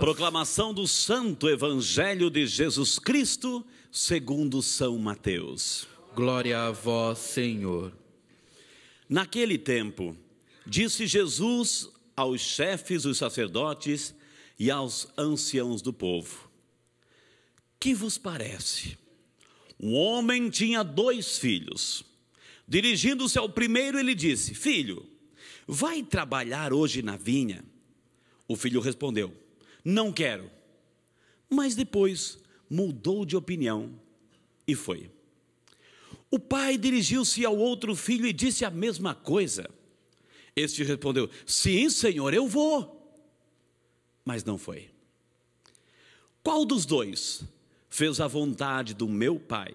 Proclamação do Santo Evangelho de Jesus Cristo, segundo São Mateus. Glória a vós, Senhor. Naquele tempo, disse Jesus aos chefes dos sacerdotes e aos anciãos do povo: que vos parece? Um homem tinha 2 filhos. Dirigindo-se ao primeiro, ele disse: filho, vai trabalhar hoje na vinha? O filho respondeu: não quero. Mas depois mudou de opinião e foi. O pai dirigiu-se ao outro filho e disse a mesma coisa. Este respondeu: sim, senhor, eu vou. Mas não foi. Qual dos 2 fez a vontade do meu pai?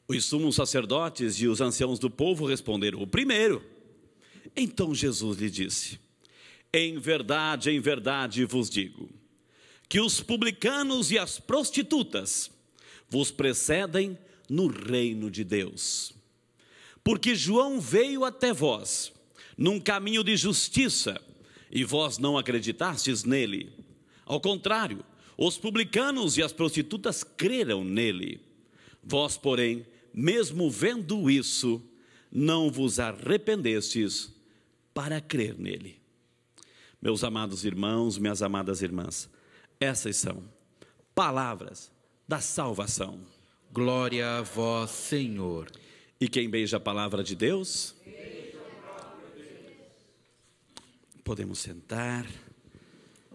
Os sumos sacerdotes e os anciãos do povo responderam: o primeiro. Então Jesus lhe disse: em verdade vos digo, que os publicanos e as prostitutas vos precedem no reino de Deus. Porque João veio até vós num caminho de justiça, e vós não acreditastes nele. Ao contrário, os publicanos e as prostitutas creram nele. Vós, porém, mesmo vendo isso, não vos arrependestes para crer nele. Meus amados irmãos, minhas amadas irmãs, essas são palavras da salvação. Glória a vós, Senhor. E quem beija a palavra de Deus? Podemos sentar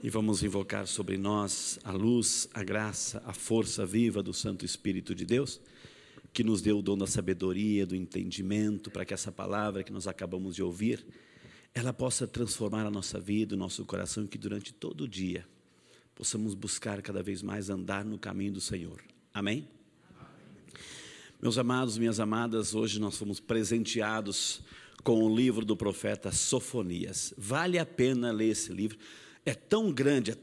e vamos invocar sobre nós a luz, a graça, a força viva do Santo Espírito de Deus, que nos deu o dom da sabedoria, do entendimento, para que essa palavra que nós acabamos de ouvir, ela possa transformar a nossa vida, o nosso coração, e que durante todo o dia possamos buscar cada vez mais andar no caminho do Senhor. Amém? Meus amados, minhas amadas, hoje nós fomos presenteados com o livro do profeta Sofonias. Vale a pena ler esse livro. É tão grande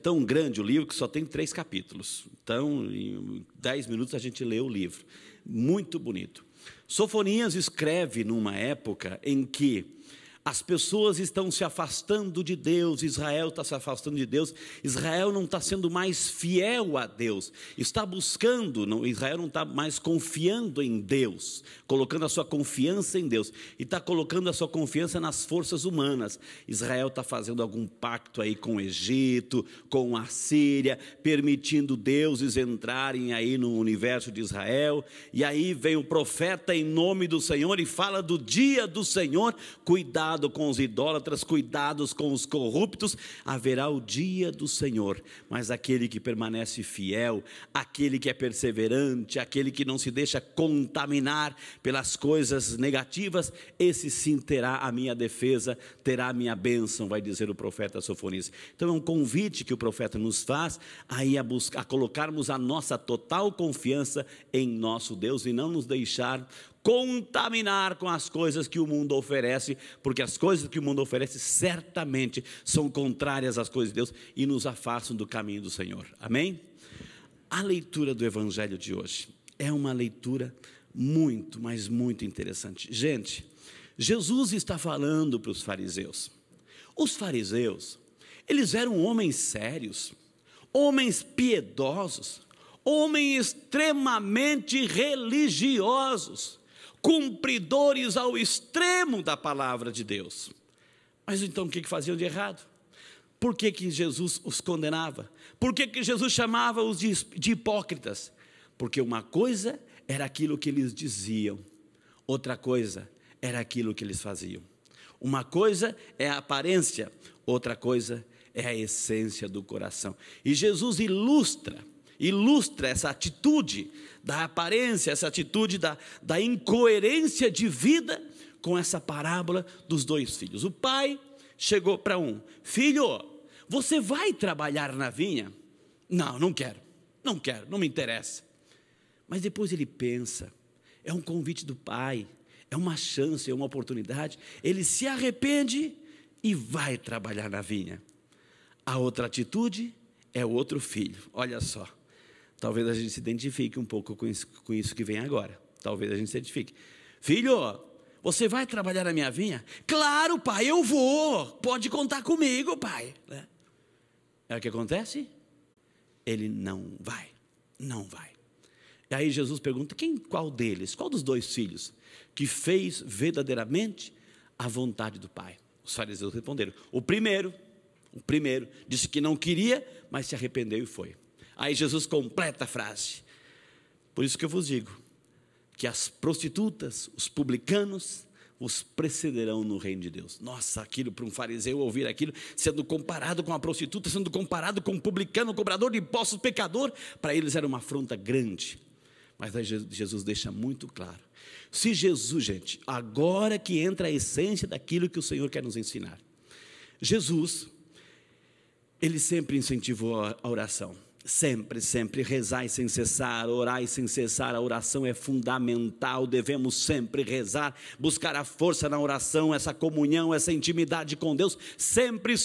o livro que só tem 3 capítulos. Então, em 10 minutos a gente lê o livro. Muito bonito. Sofonias escreve numa época em que as pessoas estão se afastando de Deus, Israel está se afastando de Deus, Israel não está sendo mais fiel a Deus, está buscando, Israel não está mais confiando em Deus, colocando a sua confiança em Deus, e está colocando a sua confiança nas forças humanas. Israel está fazendo algum pacto aí com o Egito, com a Síria, permitindo deuses entrarem aí no universo de Israel, e aí vem o profeta em nome do Senhor e fala do dia do Senhor. Cuidado com os idólatras, cuidados com os corruptos, haverá o dia do Senhor, mas aquele que permanece fiel, aquele que é perseverante, aquele que não se deixa contaminar pelas coisas negativas, esse sim terá a minha defesa, terá a minha bênção, vai dizer o profeta Sofonias. Então é um convite que o profeta nos faz aí a colocarmos a nossa total confiança em nosso Deus e não nos deixar contaminar com as coisas que o mundo oferece, porque as coisas que o mundo oferece certamente são contrárias às coisas de Deus e nos afastam do caminho do Senhor. Amém? A leitura do Evangelho de hoje é uma leitura muito, mas muito interessante. Gente, Jesus está falando para os fariseus. Os fariseus, eles eram homens sérios, homens piedosos, homens extremamente religiosos, cumpridores ao extremo da palavra de Deus. Mas então o que faziam de errado? Por que Jesus os condenava? Por que Jesus chamava-os de hipócritas? Porque uma coisa era aquilo que eles diziam, outra coisa era aquilo que eles faziam. Uma coisa é a aparência, outra coisa é a essência do coração. E Jesus ilustra essa atitude da aparência, essa atitude da incoerência de vida com essa parábola dos 2 filhos. O pai chegou para um: filho, você vai trabalhar na vinha? Não quero, não me interessa. Mas depois ele pensa, é um convite do pai, é uma chance, é uma oportunidade. Ele se arrepende e vai trabalhar na vinha. A outra atitude é o outro filho. Olha só, talvez a gente se identifique um pouco com isso que vem agora. Talvez a gente se identifique. Filho, você vai trabalhar na minha vinha? Claro, pai, eu vou. Pode contar comigo, pai. É o que acontece? ele não vai, não vai. E aí Jesus pergunta, qual deles, qual dos 2 filhos, que fez verdadeiramente a vontade do Pai? Os fariseus responderam, o primeiro disse que não queria, mas se arrependeu e foi. Aí Jesus completa a frase, por isso que eu vos digo, que as prostitutas, os publicanos, os precederão no reino de Deus. Nossa, aquilo para um fariseu ouvir aquilo, sendo comparado com a prostituta, sendo comparado com um publicano, cobrador de impostos, pecador, para eles era uma afronta grande. Mas aí Jesus deixa muito claro, se Jesus, gente, agora que entra a essência daquilo que o Senhor quer nos ensinar. Jesus, ele sempre incentivou a oração. Sempre, rezai sem cessar, orai sem cessar, a oração é fundamental, devemos sempre rezar, buscar a força na oração, essa comunhão, essa intimidade com Deus, sempre,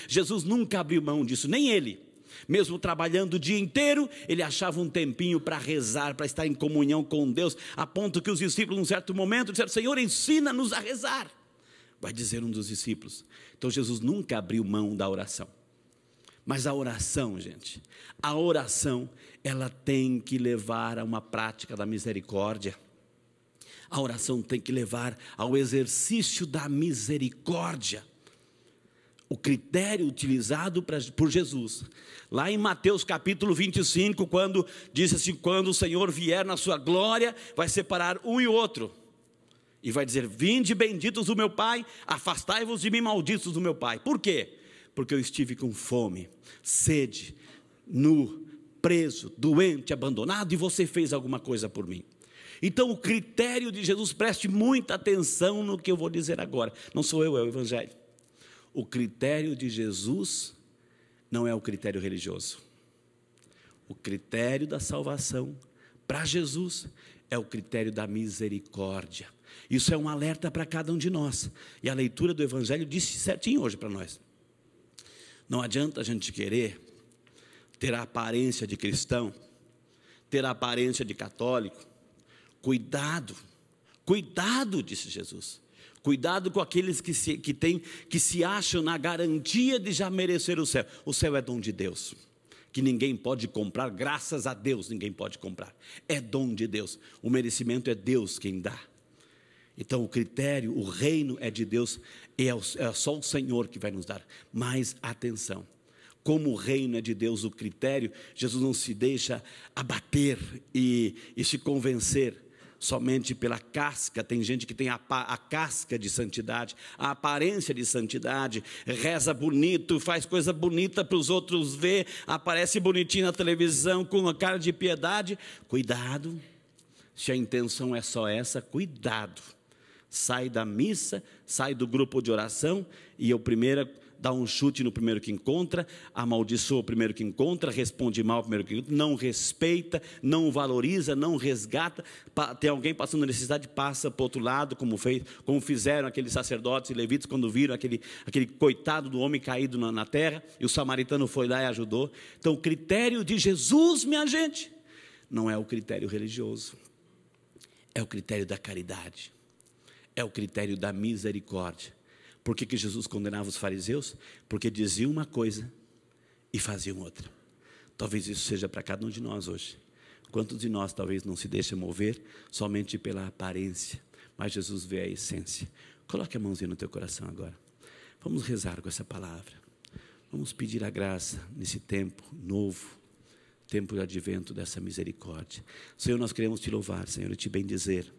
Jesus nunca abriu mão disso, nem ele, mesmo trabalhando o dia inteiro, ele achava um tempinho para rezar, para estar em comunhão com Deus, a ponto que os discípulos, num certo momento, disseram, Senhor, ensina-nos a rezar, vai dizer um dos discípulos. Então Jesus nunca abriu mão da oração. Mas a oração, gente, a oração, ela tem que levar a uma prática da misericórdia. A oração tem que levar ao exercício da misericórdia. O critério utilizado por Jesus, lá em Mateus capítulo 25, quando diz assim, quando o Senhor vier na sua glória, vai separar um e outro. E vai dizer, vinde benditos do meu Pai, afastai-vos de mim malditos do meu Pai. Por quê? Porque eu estive com fome, sede, nu, preso, doente, abandonado, e você fez alguma coisa por mim. Então o critério de Jesus, preste muita atenção no que eu vou dizer agora, não sou eu, é o Evangelho. O critério de Jesus não é o critério religioso. O critério da salvação para Jesus é o critério da misericórdia. Isso é um alerta para cada um de nós, e a leitura do Evangelho disse certinho hoje para nós. Não adianta a gente querer ter a aparência de cristão, ter a aparência de católico. Cuidado, disse Jesus. Cuidado com aqueles que se acham na garantia de já merecer o céu. O céu é dom de Deus, que ninguém pode comprar, graças a Deus ninguém pode comprar. É dom de Deus, o merecimento é Deus quem dá. Então o critério, o reino é de Deus, e é só o Senhor que vai nos dar. Mas atenção, como o reino é de Deus, o critério, Jesus não se deixa abater e se convencer somente pela casca. Tem gente que tem a casca de santidade, a aparência de santidade, reza bonito, faz coisa bonita para os outros ver, aparece bonitinho na televisão com uma cara de piedade. Cuidado, se a intenção é só essa, cuidado. Sai da missa, sai do grupo de oração, e o primeiro dá um chute no primeiro que encontra, amaldiçoa o primeiro que encontra, responde mal ao primeiro que encontra, não respeita, não valoriza, não resgata. Tem alguém passando necessidade, passa para o outro lado, como fizeram aqueles sacerdotes e levitas quando viram aquele coitado do homem caído na terra, e o samaritano foi lá e ajudou. Então o critério de Jesus, minha gente, não é o critério religioso, é o critério da caridade, é o critério da misericórdia. Por que Jesus condenava os fariseus? Porque diziam uma coisa e faziam outra. Talvez isso seja para cada um de nós hoje. Quantos de nós talvez não se deixem mover somente pela aparência, mas Jesus vê a essência. Coloque a mãozinha no teu coração agora. Vamos rezar com essa palavra. Vamos pedir a graça nesse tempo novo, tempo de advento dessa misericórdia. Senhor, nós queremos te louvar, Senhor, e te bendizer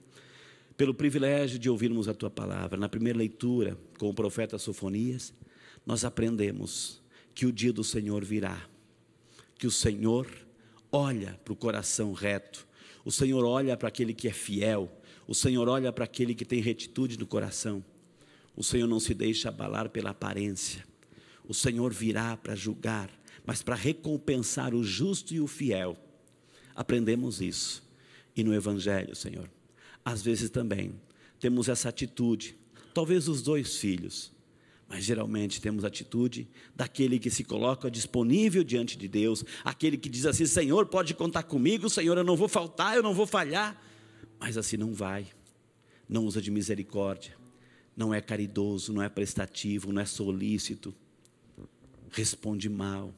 pelo privilégio de ouvirmos a tua palavra. Na primeira leitura, com o profeta Sofonias, nós aprendemos que o dia do Senhor virá, que o Senhor olha para o coração reto, o Senhor olha para aquele que é fiel, o Senhor olha para aquele que tem retitude no coração. O Senhor não se deixa abalar pela aparência. O Senhor virá para julgar, mas para recompensar o justo e o fiel. Aprendemos isso. E no Evangelho, Senhor, às vezes também temos essa atitude, talvez os 2 filhos, mas geralmente temos a atitude daquele que se coloca disponível diante de Deus, aquele que diz assim: Senhor, pode contar comigo, Senhor, eu não vou faltar, eu não vou falhar, mas assim não vai, não usa de misericórdia, não é caridoso, não é prestativo, não é solícito, responde mal,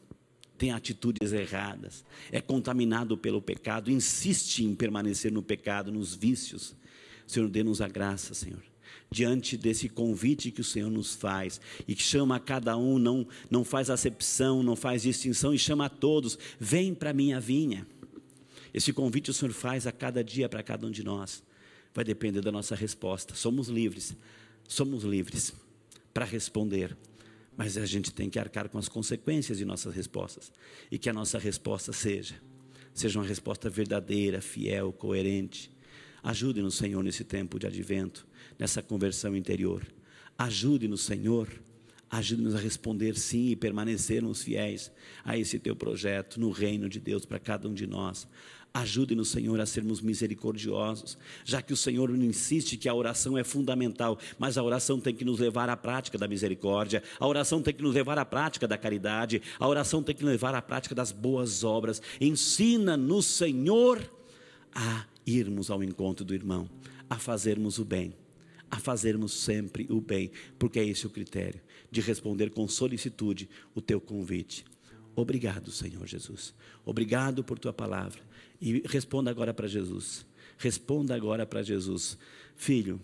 tem atitudes erradas, é contaminado pelo pecado, insiste em permanecer no pecado, nos vícios. Senhor, dê-nos a graça, Senhor, diante desse convite que o Senhor nos faz e que chama a cada um, não faz acepção, não faz distinção e chama a todos: vem para a minha vinha. Esse convite o Senhor faz a cada dia para cada um de nós. Vai depender da nossa resposta. Somos livres para responder, mas a gente tem que arcar com as consequências de nossas respostas, e que a nossa resposta seja uma resposta verdadeira, fiel, coerente. Ajude-nos, Senhor, nesse tempo de advento, nessa conversão interior. Ajude-nos, Senhor, ajude-nos a responder sim e permanecermos fiéis a esse teu projeto no reino de Deus para cada um de nós. Ajude-nos, Senhor, a sermos misericordiosos, já que o Senhor insiste que a oração é fundamental, mas a oração tem que nos levar à prática da misericórdia, a oração tem que nos levar à prática da caridade, a oração tem que nos levar à prática das boas obras. Ensina-nos, Senhor, a irmos ao encontro do irmão, a fazermos o bem, a fazermos sempre o bem, porque é esse o critério de responder com solicitude o teu convite. Obrigado, Senhor Jesus, obrigado por tua palavra. E responda agora para Jesus, responda agora para Jesus: filho,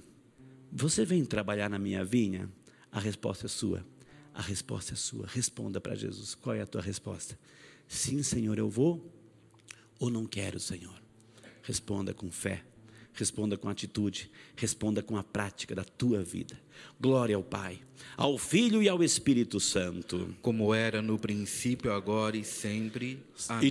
você vem trabalhar na minha vinha? A resposta é sua, a resposta é sua. Responda para Jesus, qual é a tua resposta? Sim, Senhor, eu vou, ou não quero, Senhor? Responda com fé, responda com atitude, responda com a prática da tua vida. Glória ao Pai, ao Filho e ao Espírito Santo, como era no princípio, agora e sempre. Amém.